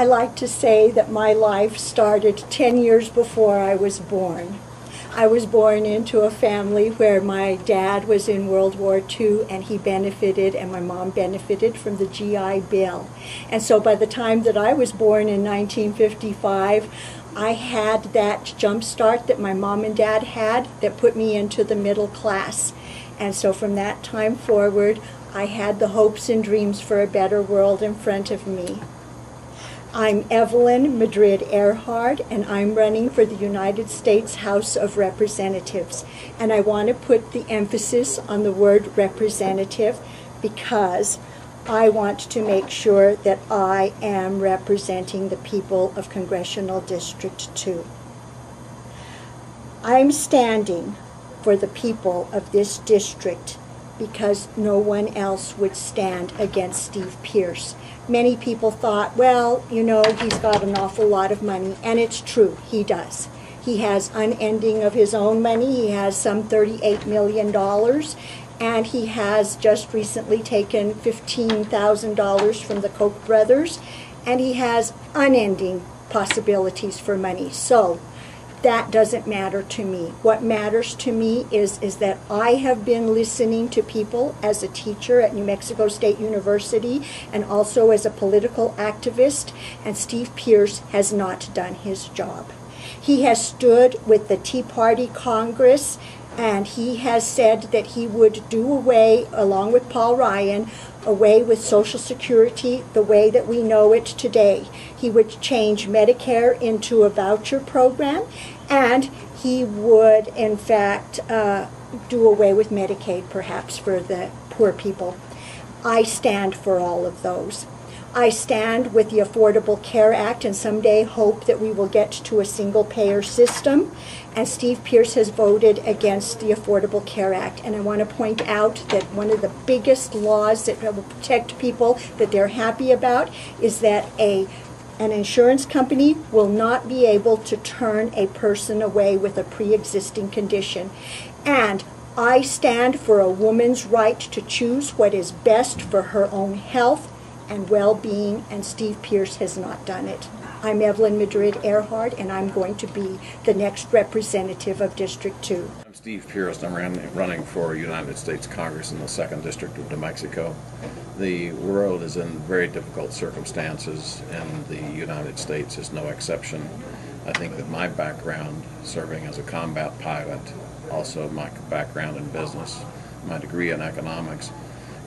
I like to say that my life started 10 years before I was born. I was born into a family where my dad was in World War II and he benefited, and my mom benefited from the GI Bill. And so by the time that I was born in 1955, I had that jump start that my mom and dad had that put me into the middle class. And so from that time forward, I had the hopes and dreams for a better world in front of me. I'm Evelyn Madrid Earhart, and I'm running for the United States House of Representatives. And I want to put the emphasis on the word representative because I want to make sure that I am representing the people of Congressional District 2. I'm standing for the people of this district because no one else would stand against Steve Pearce. Many people thought, well, you know, he's got an awful lot of money, and it's true, he does. He has unending of his own money. He has some $38 million, and he has just recently taken $15,000 from the Koch brothers, and he has unending possibilities for money. So that doesn't matter to me. What matters to me is that I have been listening to people as a teacher at New Mexico State University and also as a political activist, and Steve Pearce has not done his job. He has stood with the Tea Party Congress, and he has said that he would do away, along with Paul Ryan, away with Social Security the way that we know it today. He would change Medicare into a voucher program, and he would, in fact, do away with Medicaid, perhaps, for the poor people. I stand for all of those. I stand with the Affordable Care Act and someday hope that we will get to a single-payer system. And Steve Pearce has voted against the Affordable Care Act. And I want to point out that one of the biggest laws that will protect people that they're happy about is that an insurance company will not be able to turn a person away with a pre-existing condition. And I stand for a woman's right to choose what is best for her own health and well-being, and Steve Pearce has not done it. I'm Evelyn Madrid Earhart, and I'm going to be the next representative of District 2. I'm Steve Pearce. I'm running for United States Congress in the 2nd District of New Mexico. The world is in very difficult circumstances, and the United States is no exception. I think that my background, serving as a combat pilot, also my background in business, my degree in economics,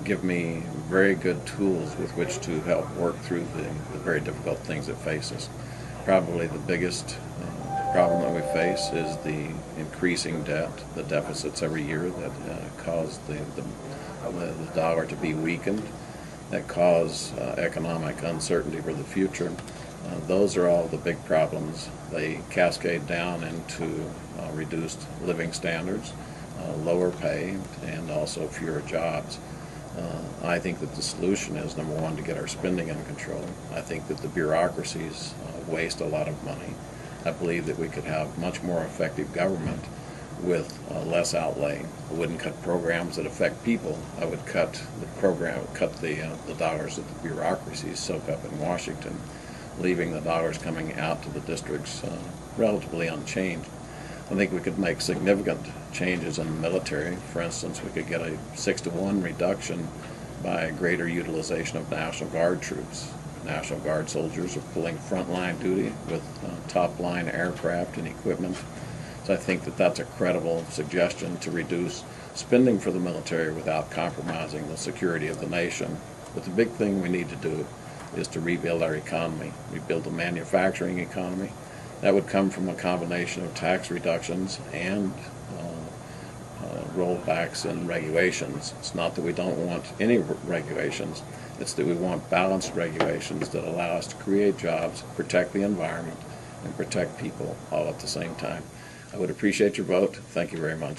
give me very good tools with which to help work through the very difficult things that face us. Probably the biggest problem that we face is the increasing debt, the deficits every year that cause the dollar to be weakened, that cause economic uncertainty for the future. Those are all the big problems. They cascade down into reduced living standards, lower pay, and also fewer jobs. I think that the solution is, number one, to get our spending under control. I think that the bureaucracies waste a lot of money. I believe that we could have much more effective government with less outlay. I wouldn't cut programs that affect people. I would cut the dollars that the bureaucracies soak up in Washington, leaving the dollars coming out to the districts relatively unchanged. I think we could make significant changes in the military. For instance, we could get a 6-to-1 reduction by greater utilization of National Guard troops. National Guard soldiers are pulling frontline duty with top-line aircraft and equipment. So I think that that's a credible suggestion to reduce spending for the military without compromising the security of the nation. But the big thing we need to do is to rebuild our economy, rebuild the manufacturing economy. That would come from a combination of tax reductions and rollbacks in regulations. It's not that we don't want any regulations, it's that we want balanced regulations that allow us to create jobs, protect the environment, and protect people all at the same time. I would appreciate your vote. Thank you very much.